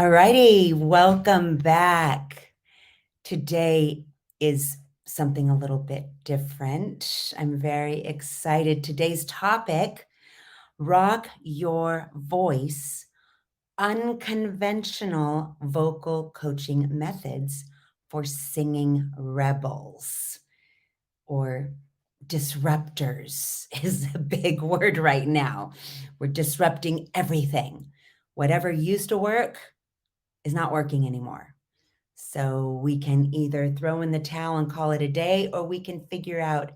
All righty, welcome back. Today is something a little bit different. I'm very excited. Today's topic, rock your voice, unconventional vocal coaching methods for singing rebels or disruptors is a big word right now. We're disrupting everything. Whatever used to work is not working anymore. So we can either throw in the towel and call it a day, or we can figure out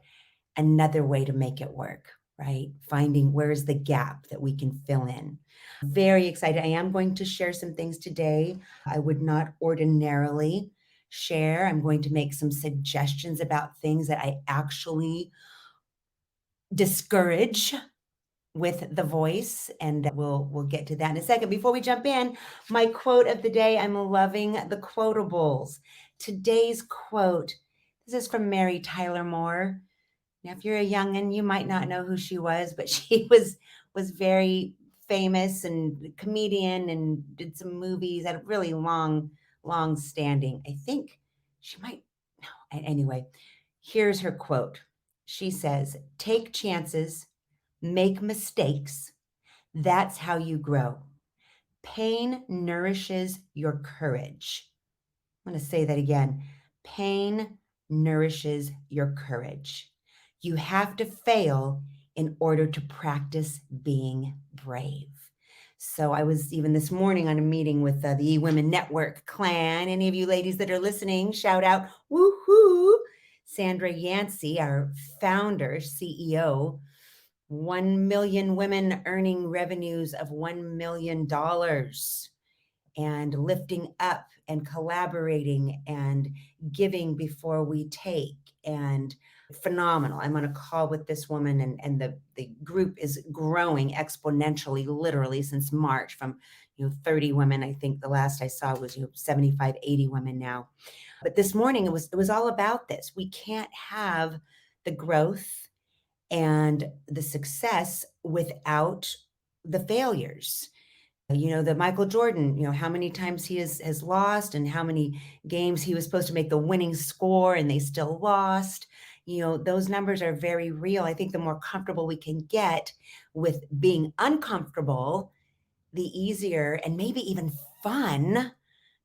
another way to make it work, right? Finding where's the gap that we can fill in. Very excited. I am going to share some things today I would not ordinarily share. I'm going to make some suggestions about things that I actually discourage with the voice, and we'll get to that in a second. Before we jump in, my quote of the day, I'm loving the quotables. Today's quote, this is from Mary Tyler Moore. Now, if you're a youngin', you might not know who she was, but she was very famous and comedian and did some movies, had a really long standing. I think she might, no, anyway, here's her quote. She says, "Take chances, make mistakes. That's how you grow. Pain nourishes your courage." I'm going to say that again. Pain nourishes your courage. You have to fail in order to practice being brave. So I was even this morning on a meeting with the E-Women Network clan. Any of you ladies that are listening, shout out, woohoo. Sandra Yancey, our founder, CEO, 1 million women earning revenues of $1 million and lifting up and collaborating and giving before we take, and phenomenal. I'm on a call with this woman, and the group is growing exponentially, literally since March, from 30 women. I think the last I saw was 75, 80 women now. But this morning it was all about this. We can't have the growth and the success without the failures. The Michael Jordan, how many times he has lost, and how many games he was supposed to make the winning score and they still lost. Those numbers are very real. I think the more comfortable we can get with being uncomfortable, the easier and maybe even fun,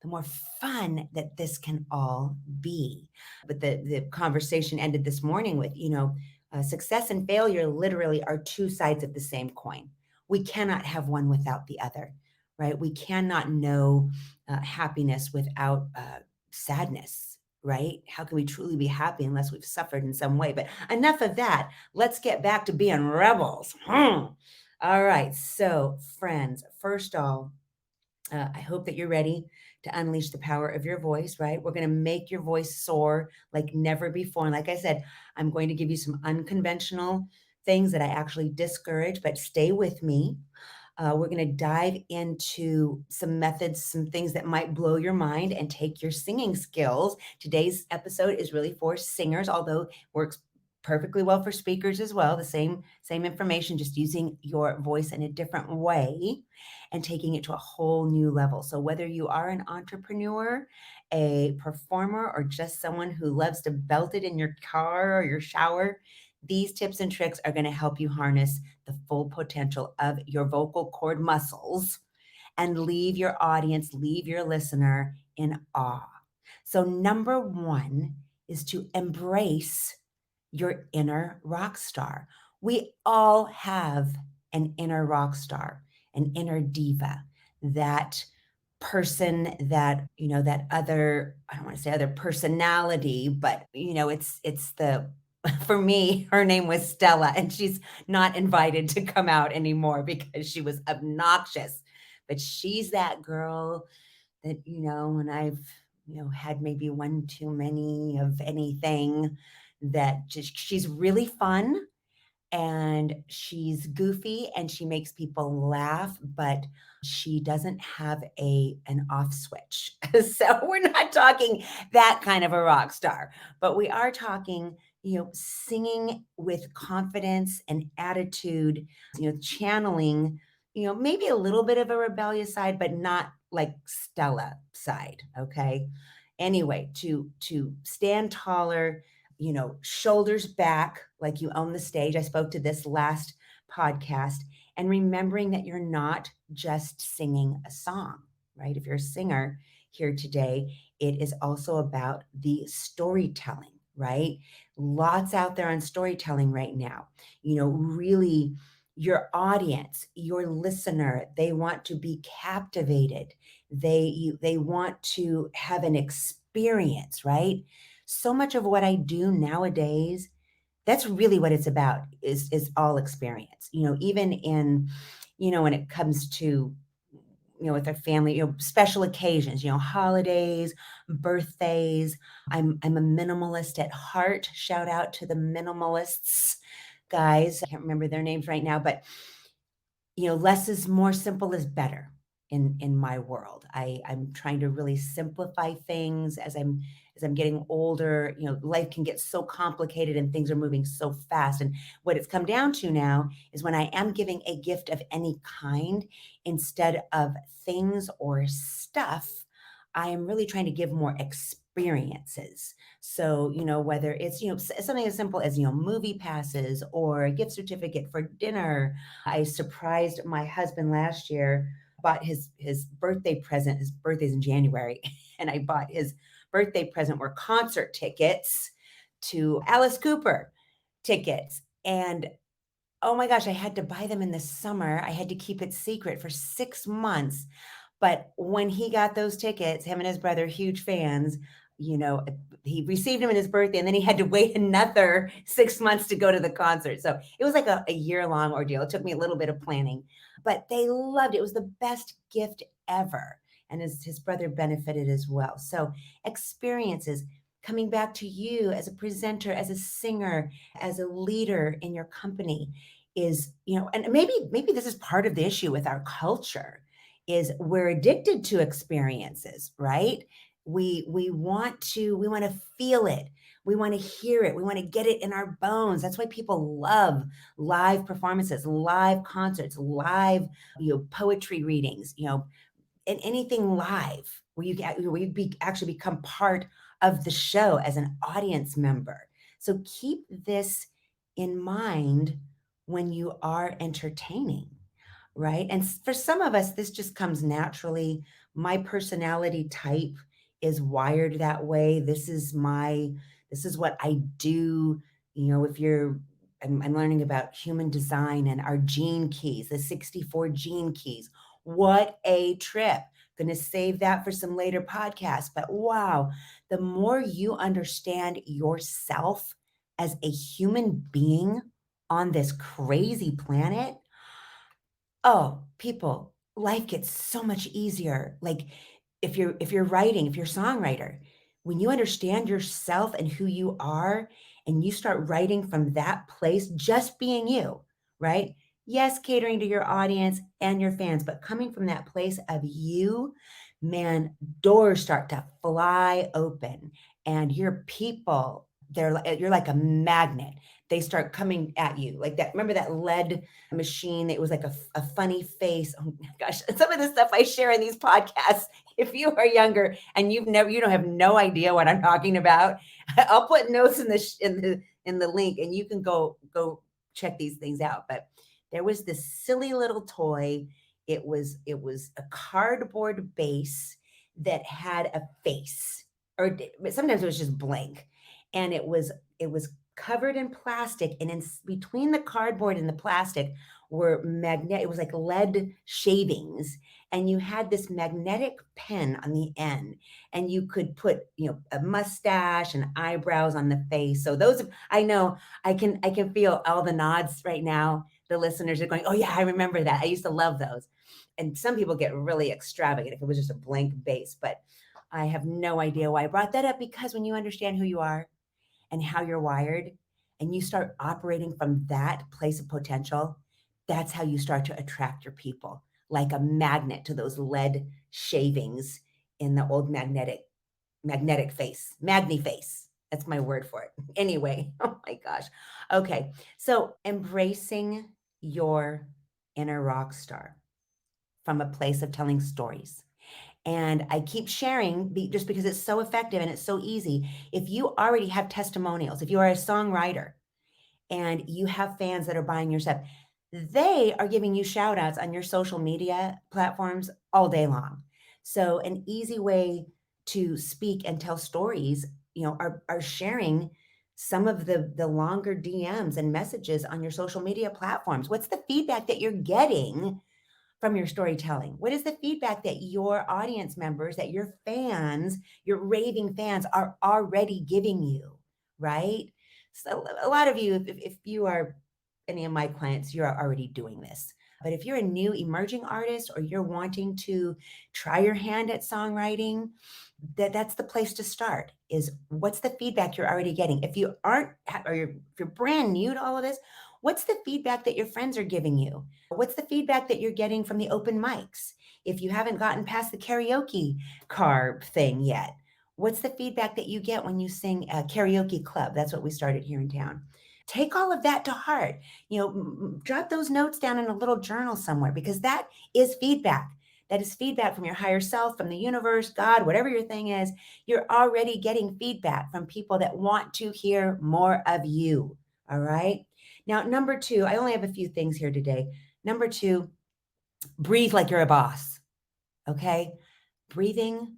the more fun that this can all be. But the conversation ended this morning with, success and failure literally are two sides of the same coin. We cannot have one without the other, right? We cannot know happiness without sadness, right? How can we truly be happy unless we've suffered in some way? But enough of that. Let's get back to being rebels. All right. So, friends, first of all, I hope that you're ready to unleash the power of your voice, right? We're going to make your voice soar like never before. And like I said, I'm going to give you some unconventional things that I actually discourage, but stay with me. We're going to dive into some methods, some things that might blow your mind and take your singing skills. Today's episode is really for singers, although works perfectly well for speakers as well. The same information, just using your voice in a different way and taking it to a whole new level. So whether you are an entrepreneur, a performer, or just someone who loves to belt it in your car or your shower, these tips and tricks are going to help you harness the full potential of your vocal cord muscles and leave your audience, leave your listener in awe. So number one is to embrace your inner rock star. We all have an inner rock star, an inner diva, that person that, that other, I don't want to say other personality, but it's the, for me, her name was Stella, and she's not invited to come out anymore because she was obnoxious. But she's that girl that, when I've, had maybe one too many of anything, that just, she's really fun and she's goofy and she makes people laugh, but she doesn't have an off switch. So we're not talking that kind of a rock star, but we are talking, singing with confidence and attitude, channeling, maybe a little bit of a rebellious side, but not like Stella side, okay? Anyway, to stand taller, shoulders back like you own the stage. I spoke to this last podcast, and remembering that you're not just singing a song, right? If you're a singer here today, it is also about the storytelling, right? Lots out there on storytelling right now. Really, your audience, your listener, they want to be captivated. They want to have an experience, right? So much of what I do nowadays, that's really what it's about, is all experience. Even in, when it comes to, with our family, special occasions, holidays, birthdays. I'm a minimalist at heart. Shout out to the minimalists, guys. I can't remember their names right now, but less is more, simple is better in my world. I'm trying to really simplify things as I'm getting older. Life can get so complicated and things are moving so fast. And what it's come down to now is, when I am giving a gift of any kind, instead of things or stuff, I am really trying to give more experiences. So, whether it's, something as simple as, movie passes or a gift certificate for dinner. I surprised my husband last year, bought his birthday present. His birthday's in January, and I bought his birthday present were concert tickets to Alice Cooper tickets. And oh my gosh, I had to buy them in the summer. I had to keep it secret for 6 months. But when he got those tickets, him and his brother, huge fans, you know, he received them in his birthday, and then he had to wait another 6 months to go to the concert. So it was like a year-long ordeal. It took me a little bit of planning, but they loved it. It was the best gift ever. And his brother benefited as well. So experiences, coming back to you as a presenter, as a singer, as a leader in your company, is, and maybe this is part of the issue with our culture, is we're addicted to experiences, right? We want to feel it. We want to hear it. We want to get it in our bones. That's why people love live performances, live concerts, live, poetry readings, and anything live where actually become part of the show as an audience member. So keep this in mind when you are entertaining, right? And for some of us, this just comes naturally. My personality type is wired that way. This is what I do. If I'm learning about human design and our gene keys, the 64 gene keys. What a trip. Going to save that for some later podcasts. But wow, the more you understand yourself as a human being on this crazy planet, oh, people, life gets so much easier. Like, if you're writing, if you're a songwriter, when you understand yourself and who you are, and you start writing from that place, just being you, right? Yes, catering to your audience and your fans, but coming from that place of you, man, doors start to fly open, and your people, you're like a magnet. They start coming at you like that. Remember that lead machine? It was like a funny face. Oh my gosh, some of the stuff I share in these podcasts, if you are younger and you don't have no idea what I'm talking about, I'll put notes in the link, and you can go check these things out. But there was this silly little toy. It was a cardboard base that had a face, or sometimes it was just blank, and it was covered in plastic, and in between the cardboard and the plastic were magnet. It was like lead shavings, and you had this magnetic pen on the end, and you could put, a mustache and eyebrows on the face. So I know, I can feel all the nods right now. The listeners are going, oh yeah, I remember that. I used to love those. And some people get really extravagant if it was just a blank base, but I have no idea why I brought that up, because when you understand who you are and how you're wired, and you start operating from that place of potential, that's how you start to attract your people, like a magnet to those lead shavings in the old magnetic face, magni face. That's my word for it. Anyway, oh my gosh. Okay. So embracing your inner rock star from a place of telling stories. And I keep sharing just because it's so effective and it's so easy. If you already have testimonials, if you are a songwriter and you have fans that are buying your stuff, they are giving you shout outs on your social media platforms all day long. So an easy way to speak and tell stories, are sharing some of the longer DMs and messages on your social media platforms. What's the feedback that you're getting from your storytelling? What is the feedback that your audience members, that your fans, your raving fans are already giving you, right? So a lot of you, if you are any of my clients, you're already doing this. But if you're a new emerging artist or you're wanting to try your hand at songwriting, that's the place to start. Is what's the feedback you're already getting? If you aren't, or if you're brand new to all of this, what's the feedback that your friends are giving you? What's the feedback that you're getting from the open mics? If you haven't gotten past the karaoke car thing yet, what's the feedback that you get when you sing a karaoke club? That's what we started here in town. Take all of that to heart. Drop those notes down in a little journal somewhere, because that is feedback. That is feedback from your higher self, from the universe, God, whatever your thing is. You're already getting feedback from people that want to hear more of you. All right. Now, number two, I only have a few things here today. Number two, breathe like you're a boss. Okay. Breathing,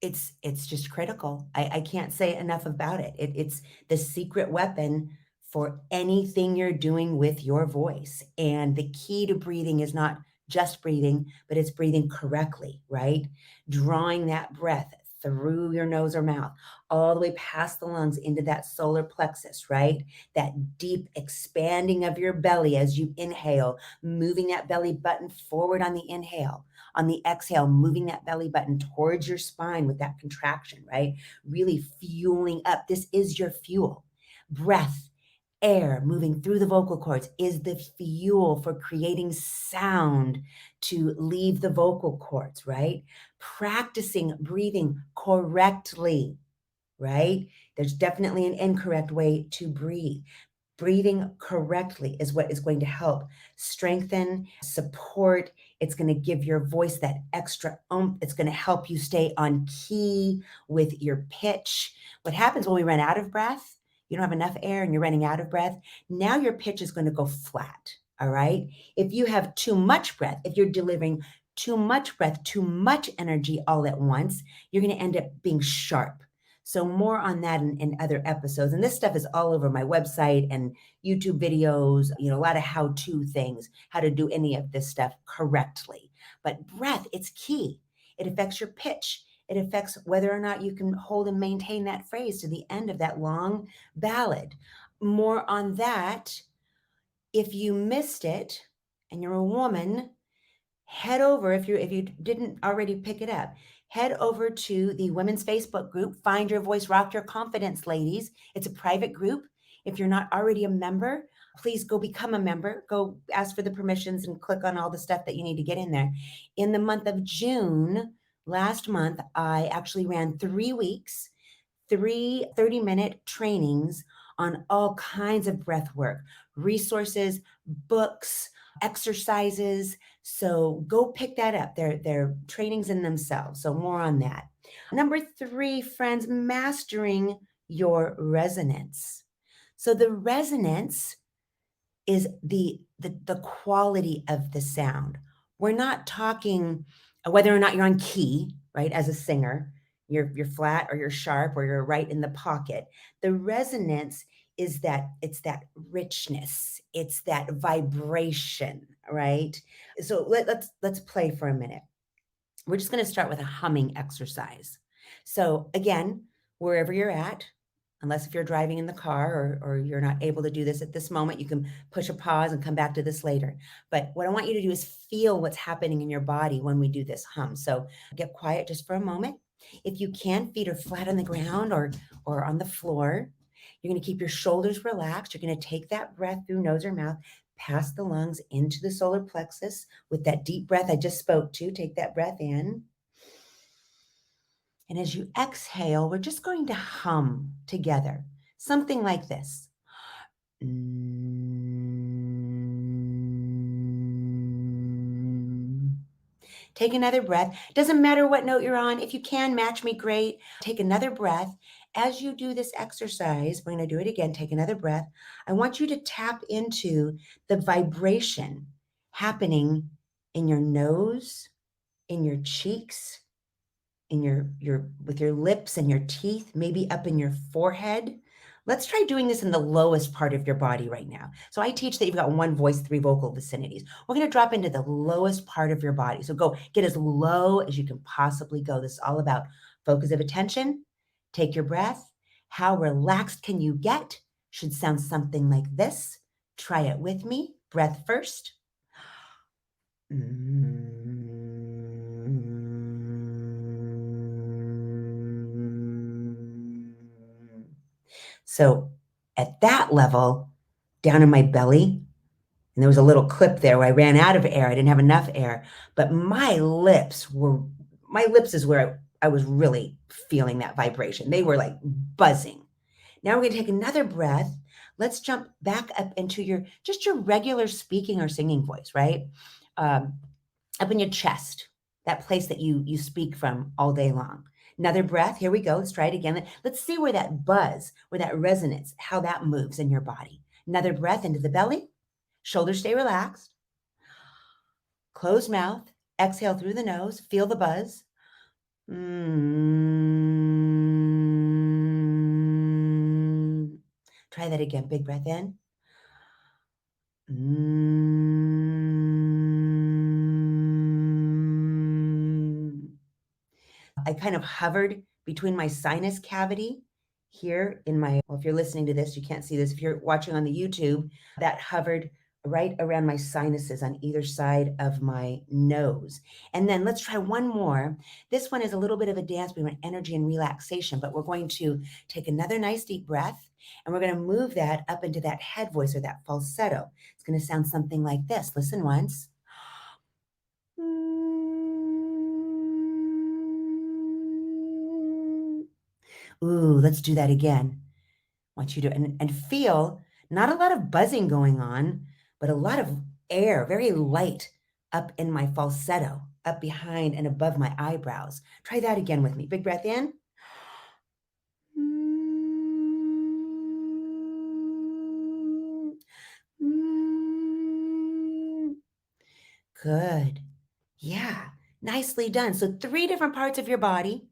it's just critical. I can't say enough about it. It's the secret weapon for anything you're doing with your voice. And the key to breathing is not just breathing, but it's breathing correctly, right? Drawing that breath through your nose or mouth, all the way past the lungs into that solar plexus, right? That deep expanding of your belly as you inhale, moving that belly button forward on the inhale. On the exhale, moving that belly button towards your spine with that contraction, right? Really fueling up. This is your fuel. Breath, air moving through the vocal cords is the fuel for creating sound to leave the vocal cords, right? Practicing breathing correctly, right? There's definitely an incorrect way to breathe. Breathing correctly is what is going to help strengthen, support. It's going to give your voice that extra oomph. It's going to help you stay on key with your pitch. What happens when we run out of breath? You don't have enough air and you're running out of breath. Now your pitch is going to go flat. All right. If you have too much breath, if you're delivering too much breath, too much energy all at once, you're going to end up being sharp. So more on that in other episodes. And this stuff is all over my website and YouTube videos, a lot of how-to things, how to do any of this stuff correctly. But breath, it's key. It affects your pitch. It affects whether or not you can hold and maintain that phrase to the end of that long ballad. More on that. If you missed it and you're a woman, head over, if you didn't already pick it up, head over to the women's Facebook group, Find Your Voice, Rock Your Confidence, ladies. It's a private group. If you're not already a member, please go become a member. Go ask for the permissions and click on all the stuff that you need to get in there. In the month of June, last month, I actually ran 3 weeks, 3 30-minute trainings on all kinds of breath work, resources, books, exercises. So go pick that up. They're trainings in themselves. So more on that. Number 3, friends, mastering your resonance. So the resonance is the quality of the sound. We're not talking whether or not you're on key, right? As a singer, you're flat or you're sharp or you're right in the pocket. The resonance is that it's that richness, it's that vibration, right? So let's play for a minute. We're just going to start with a humming exercise. So again, wherever you're at, unless if you're driving in the car or you're not able to do this at this moment, you can push a pause and come back to this later. But what I want you to do is feel what's happening in your body when we do this hum. So get quiet just for a moment. If you can, feet are flat on the ground or on the floor. You're going to keep your shoulders relaxed. You're going to take that breath through nose or mouth, past the lungs into the solar plexus with that deep breath I just spoke to. Take that breath in. And as you exhale, we're just going to hum together, something like this. Take another breath. Doesn't matter what note you're on. If you can match me, great. Take another breath. As you do this exercise, we're going to do it again. Take another breath. I want you to tap into the vibration happening in your nose, in your cheeks, in your with your lips and your teeth, maybe up in your forehead. Let's try doing this in the lowest part of your body right now. So I teach that you've got one voice, three vocal vicinities. We're going to drop into the lowest part of your body. So go get as low as you can possibly go. This is all about focus of attention. Take your breath. How relaxed can you get? Should sound something like this. Try it with me. Breath first. So at that level, down in my belly, and there was a little clip there where I ran out of air. I didn't have enough air, but my lips is where I was really feeling that vibration. They were like buzzing. Now we're going to take another breath. Let's jump back up into just your regular speaking or singing voice, right? Up in your chest, that place that you speak from all day long. Another breath. Here we go. Let's try it again. Let's see where that buzz, where that resonance, how that moves in your body. Another breath into the belly. Shoulders stay relaxed. Closed mouth. Exhale through the nose. Feel the buzz. Try that again. Big breath in. I kind of hovered between my sinus cavity here well, if you're listening to this, you can't see this. If you're watching on the YouTube, that hovered right around my sinuses on either side of my nose. And then let's try one more. This one is a little bit of a dance between energy and relaxation, but we're going to take another nice deep breath and we're going to move that up into that head voice or that falsetto. It's going to sound something like this. Listen once. Ooh, let's do that again. I want you to and feel not a lot of buzzing going on, but a lot of air, very light up in my falsetto, up behind and above my eyebrows. Try that again with me. Big breath in. Good. Yeah, nicely done. So 3 different parts of your body,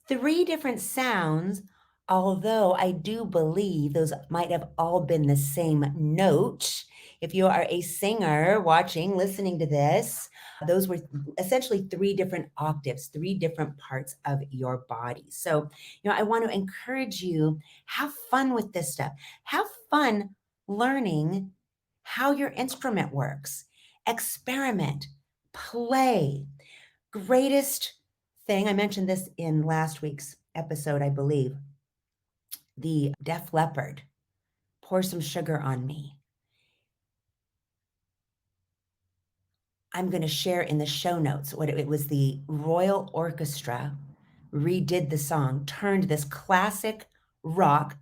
3 different sounds, although I do believe those might have all been the same note. If you are a singer watching, listening to this, those were essentially 3 different octaves, 3 different parts of your body. So, I want to encourage you, have fun with this stuff. Have fun learning how your instrument works. Experiment, play. Greatest thing, I mentioned this in last week's episode, I believe, the Def Leppard, Pour Some Sugar on Me. I'm going to share in the show notes what it was. The Royal Orchestra redid the song, turned this classic rock,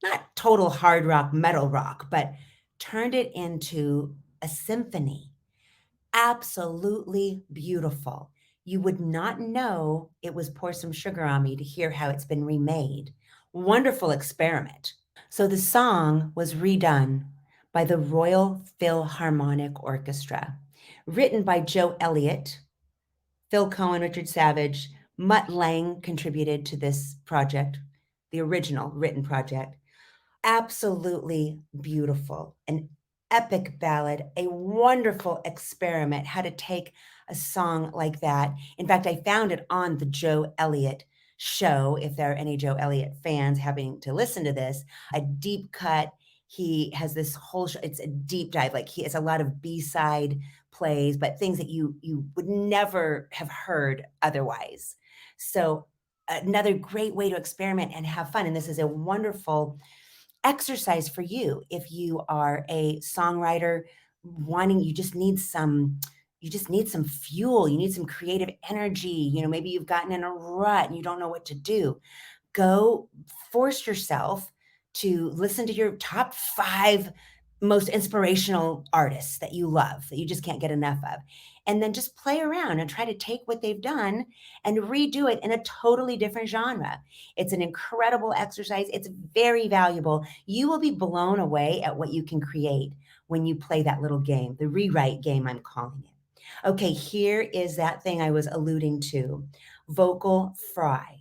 not total hard rock, metal rock, but turned it into a symphony. Absolutely beautiful. You would not know it was Pour Some Sugar on Me to hear how it's been remade. Wonderful experiment. So the song was redone by the Royal Philharmonic Orchestra, written by Joe Elliott, Phil Cohen, Richard Savage, Mutt Lange contributed to this project, the original written project. Absolutely beautiful, an epic ballad, a wonderful experiment how to take a song like that. In fact, I found it on the Joe Elliott show. If there are any Joe Elliott fans having to listen to this, a deep cut. He has this whole show. It's a deep dive. Like he has a lot of B-side plays, but things that you would never have heard otherwise. So another great way to experiment and have fun. And this is a wonderful exercise for you if you are a songwriter you just need some fuel, you need some creative energy, maybe you've gotten in a rut and you don't know what to do. Go force yourself to listen to your top 5 most inspirational artists that you love, that you just can't get enough of, and then just play around and try to take what they've done and redo it in a totally different genre. It's an incredible exercise. It's very valuable. You will be blown away at what you can create when you play that little game, the rewrite game, I'm calling it. Okay, here is that thing I was alluding to, vocal fry.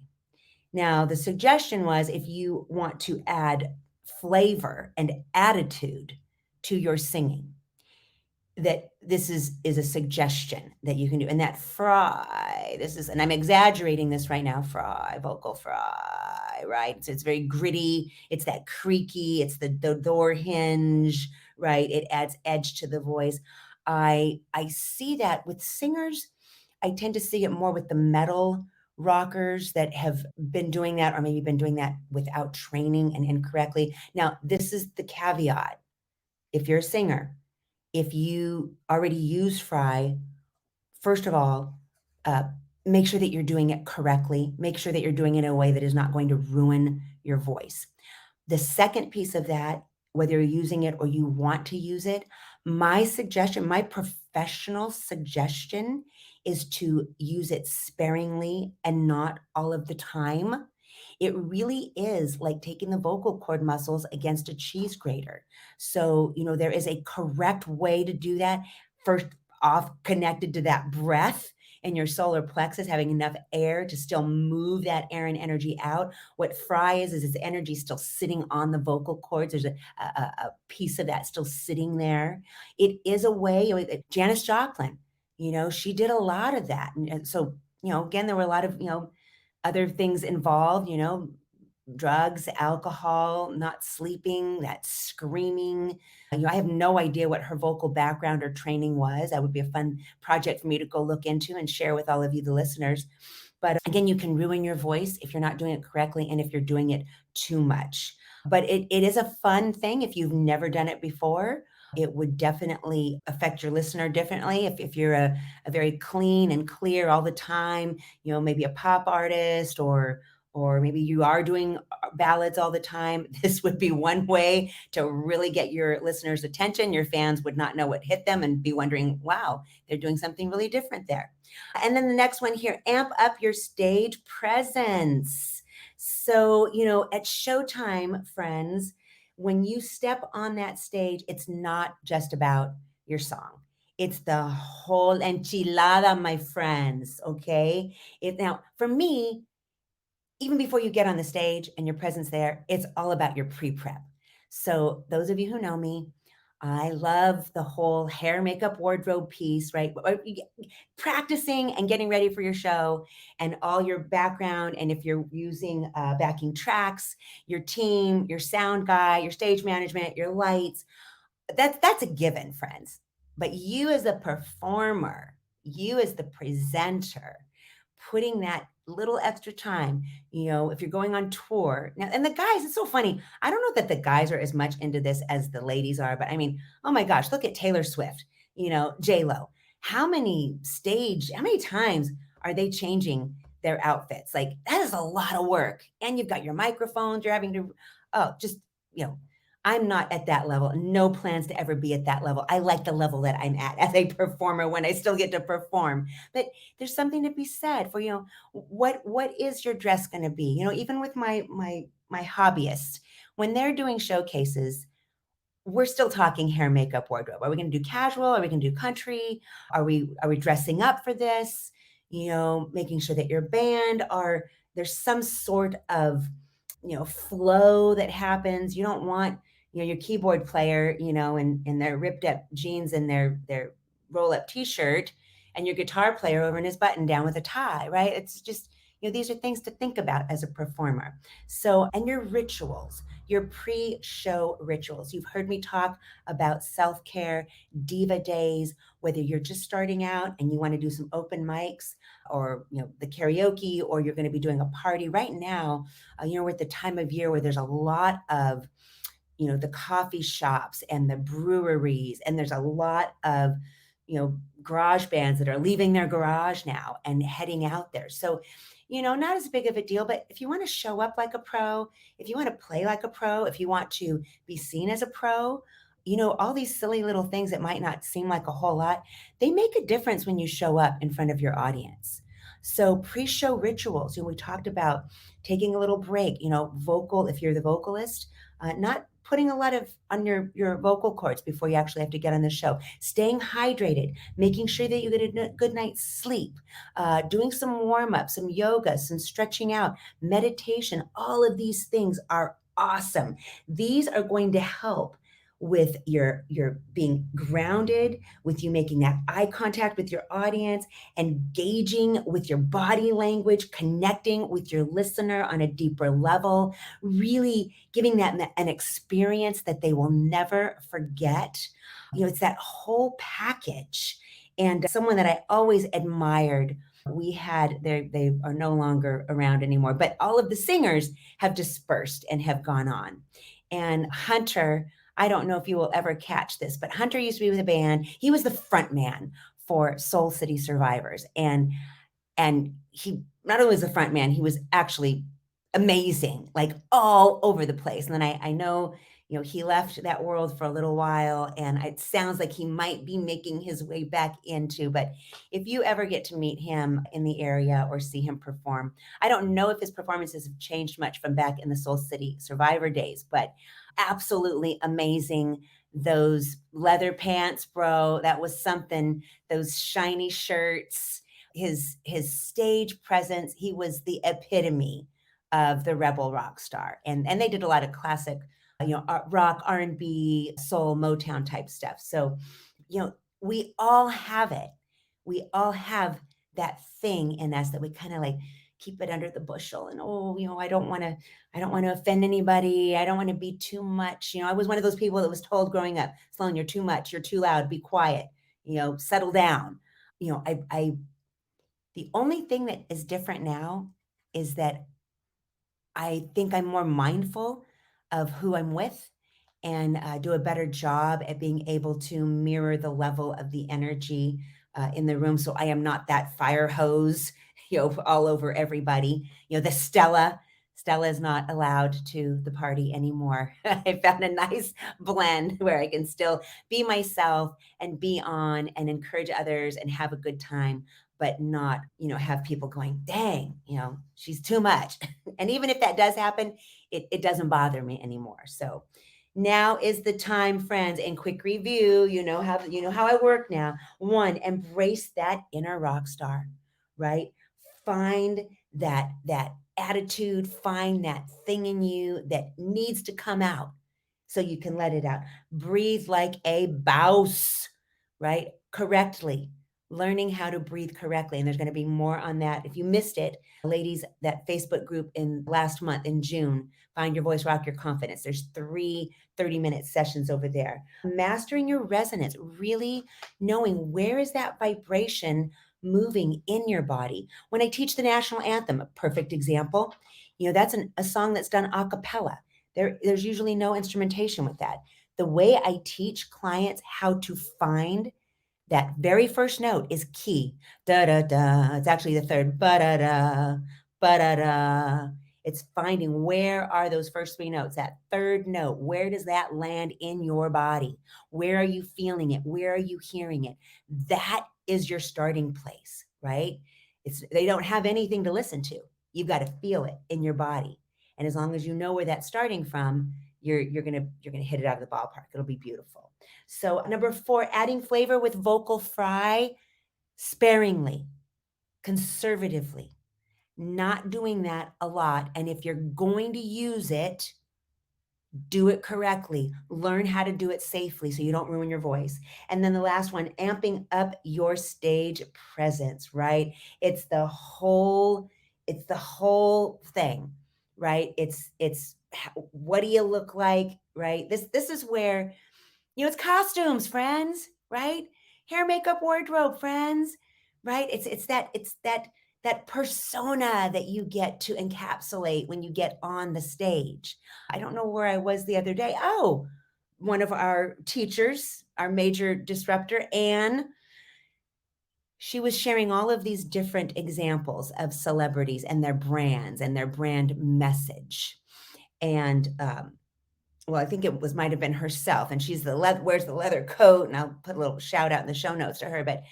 Now, the suggestion was if you want to add flavor and attitude to your singing, that this is a suggestion that you can do. And that fry, this is, and I'm exaggerating this right now, fry, vocal fry, right? So it's very gritty. It's that creaky. It's the door hinge, right? It adds edge to the voice. I see that with singers. I tend to see it more with the metal rockers that have been doing that, or maybe been doing that without training and incorrectly. Now, this is the caveat. If you're a singer, if you already use fry, first of all, uh, make sure that you're doing it correctly. Make sure that you're doing it in a way that is not going to ruin your voice. The second piece of that, whether you're using it or you want to use it, my suggestion, my professional suggestion is to use it sparingly and not all of the time. It really is like taking the vocal cord muscles against a cheese grater. So, there is a correct way to do that. First off, connected to that breath in your solar plexus, having enough air to still move that air and energy out. What fry is its energy still sitting on the vocal cords. There's a piece of that still sitting there. It is a way, Janis Joplin, she did a lot of that. And so, again, there were a lot of, other things involved, drugs, alcohol, not sleeping, that screaming. I have no idea what her vocal background or training was. That would be a fun project for me to go look into and share with all of you, the listeners. But again, you can ruin your voice if you're not doing it correctly and if you're doing it too much. But it is a fun thing if you've never done it before. It would definitely affect your listener differently. If you're a very clean and clear all the time, maybe a pop artist or maybe you are doing ballads all the time, this would be one way to really get your listeners' attention. Your fans would not know what hit them and be wondering, wow, they're doing something really different there. And then the next one here, amp up your stage presence. So, at showtime, friends, when you step on that stage, it's not just about your song. It's the whole enchilada, my friends, okay? Now, for me, even before you get on the stage and your presence there, it's all about your pre-prep. So those of you who know me, I love the whole hair, makeup, wardrobe piece, right? Practicing and getting ready for your show and all your background. And if you're using backing tracks, your team, your sound guy, your stage management, your lights, that's a given, friends. But you as a performer, you as the presenter, putting that little extra time, if you're going on tour. Now, and the guys, it's so funny. I don't know that the guys are as much into this as the ladies are, but I mean, oh my gosh, look at Taylor Swift, J-Lo. How many times are they changing their outfits? Like, that is a lot of work. And you've got your microphones, you're having to, you know, I'm not at that level. No plans to ever be at that level. I like the level that I'm at as a performer when I still get to perform. But there's something to be said for, what is your dress going to be? Even with my hobbyists, when they're doing showcases, we're still talking hair, makeup, wardrobe. Are we going to do casual? Are we going to do country? Are we dressing up for this? Making sure that your band there's some sort of flow that happens. You don't want, your keyboard player, in their ripped up jeans and their roll up t-shirt and your guitar player over in his button down with a tie, right? It's just, these are things to think about as a performer. So, and your rituals, your pre-show rituals. You've heard me talk about self-care, diva days, whether you're just starting out and you want to do some open mics or, the karaoke, or you're going to be doing a party right now. We're at the time of year where there's a lot of, the coffee shops and the breweries, and there's a lot of, garage bands that are leaving their garage now and heading out there. So, not as big of a deal, but if you want to show up like a pro, if you want to play like a pro, if you want to be seen as a pro, all these silly little things that might not seem like a whole lot, they make a difference when you show up in front of your audience. So pre-show rituals, we talked about taking a little break, vocal, if you're the vocalist, not putting a lot of on your vocal cords before you actually have to get on the show, staying hydrated, making sure that you get a good night's sleep, doing some warm-up, some yoga, some stretching out, meditation. All of these things are awesome. These are going to help with your being grounded, with you making that eye contact with your audience, engaging with your body language, connecting with your listener on a deeper level, really giving that an experience that they will never forget. It's that whole package. And someone that I always admired, we had, they are no longer around anymore, but all of the singers have dispersed and have gone on. And Hunter, I don't know if you will ever catch this, but Hunter used to be with a band. He was the front man for Soul City Survivors. And he not only was a front man, he was actually amazing, like all over the place. And then I know, he left that world for a little while, and it sounds like he might be making his way back into, but if you ever get to meet him in the area or see him perform, I don't know if his performances have changed much from back in the Soul City Survivor days, but absolutely amazing. Those leather pants, bro, that was something. Those shiny shirts, his stage presence, he was the epitome of the rebel rock star. And they did a lot of classic, rock, R&B, soul, Motown type stuff. So, we all have it. We all have that thing in us that we kind of like keep it under the bushel. And oh, I don't want to offend anybody. I don't want to be too much. I was one of those people that was told growing up, Sloan, you're too much, you're too loud, be quiet, settle down. I The only thing that is different now is that I think I'm more mindful of who I'm with, and do a better job at being able to mirror the level of the energy in the room. So I am not that fire hose, all over everybody. The Stella is not allowed to the party anymore. I found a nice blend where I can still be myself and be on and encourage others and have a good time, but not, have people going, dang, she's too much. And even if that does happen, it doesn't bother me anymore. So now is the time, friends. And quick review, you know how I work now. One, embrace that inner rock star, right? Find that attitude, find that thing in you that needs to come out so you can let it out. Breathe like a bouse, right? Correctly. Learning how to breathe correctly. And there's going to be more on that. If you missed it, ladies, that Facebook group in last month in June, Find Your Voice, Rock Your Confidence. There's 30-minute sessions over there. Mastering your resonance, really knowing where is that vibration moving in your body. When I teach the national anthem, a perfect example, that's a song that's done a cappella. There's usually no instrumentation with that. The way I teach clients how to find that very first note is key. Da da da. It's actually the third. Ba da da. Ba da da. It's finding where are those first three notes, that third note, where does that land in your body? Where are you feeling it? Where are you hearing it? That is your starting place, right? They don't have anything to listen to. You've got to feel it in your body. And as long as you know where that's starting from, you're gonna hit it out of the ballpark. It'll be beautiful. So number 4, adding flavor with vocal fry sparingly, conservatively, not doing that a lot. And if you're going to use it, do it correctly. Learn how to do it safely so you don't ruin your voice. And then the last one, amping up your stage presence, right? It's the whole thing, right? It's what do you look like, right? This is where, it's costumes, friends, right? Hair, makeup, wardrobe, friends, right? It's that persona that you get to encapsulate when you get on the stage. I don't know where I was the other day. Oh, one of our teachers, our major disruptor, Anne, she was sharing all of these different examples of celebrities and their brands and their brand message. And well, I think it was might have been herself, and she's the wears the leather coat, and I'll put a little shout out in the show notes to her, but,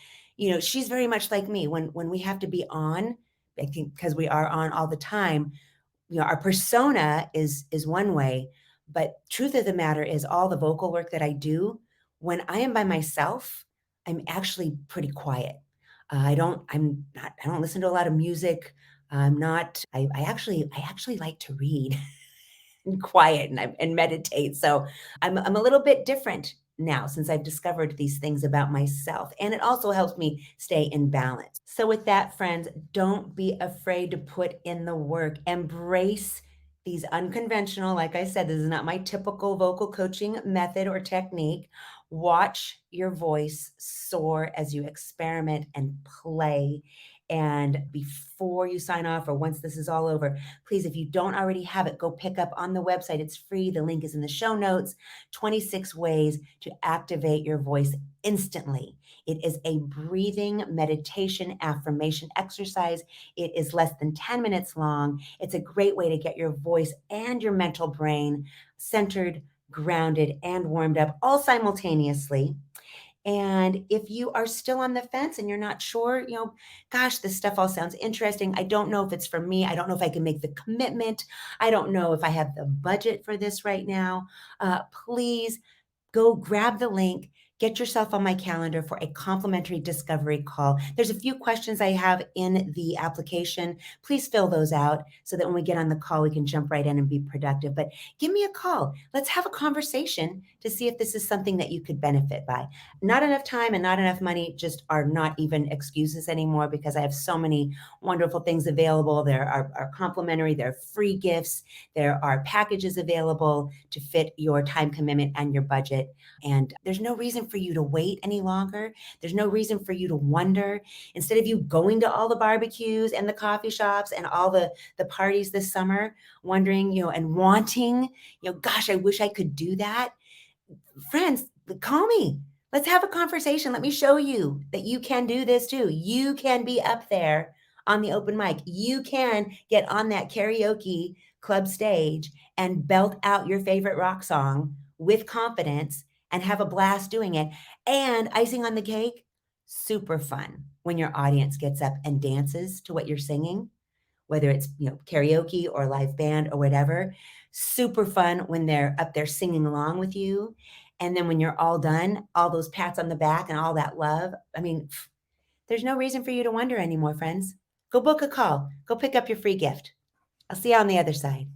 she's very much like me when we have to be on, I think because we are on all the time, our persona is one way, but truth of the matter is all the vocal work that I do, when I am by myself, I'm actually pretty quiet. I don't listen to a lot of music. I'm not I actually like to read. And quiet and meditate. So I'm a little bit different now since I've discovered these things about myself. And it also helps me stay in balance. So with that, friends, don't be afraid to put in the work. Embrace these unconventional, like I said, this is not my typical vocal coaching method or technique. Watch your voice soar as you experiment and play. And before you sign off or once this is all over, please, if you don't already have it, go pick up on the website. It's free. The link is in the show notes. 26 ways to activate your voice instantly. It is a breathing meditation affirmation exercise. It is less than 10 minutes long. It's a great way to get your voice and your mental brain centered, grounded, and warmed up all simultaneously. And if you are still on the fence and you're not sure, gosh, this stuff all sounds interesting. I don't know if it's for me. I don't know if I can make the commitment. I don't know if I have the budget for this right now. Please go grab the link, get yourself on my calendar for a complimentary discovery call. There's a few questions I have in the application. Please fill those out so that when we get on the call, we can jump right in and be productive. But give me a call. Let's have a conversation to see if this is something that you could benefit by. Not enough time and not enough money just are not even excuses anymore because I have so many wonderful things available. There are complimentary, there are free gifts, there are packages available to fit your time commitment and your budget. And there's no reason for you to wait any longer. There's no reason for you to wonder. Instead of you going to all the barbecues and the coffee shops and all the parties this summer, wondering, and wanting, gosh, I wish I could do that. Friends, call me. Let's have a conversation. Let me show you that you can do this too. You can be up there on the open mic. You can get on that karaoke club stage and belt out your favorite rock song with confidence and have a blast doing it. And icing on the cake, super fun when your audience gets up and dances to what you're singing, whether it's, karaoke or live band or whatever. Super fun when they're up there singing along with you. And then when you're all done, all those pats on the back and all that love. I mean, there's no reason for you to wonder anymore, friends. Go book a call. Go pick up your free gift. I'll see you on the other side.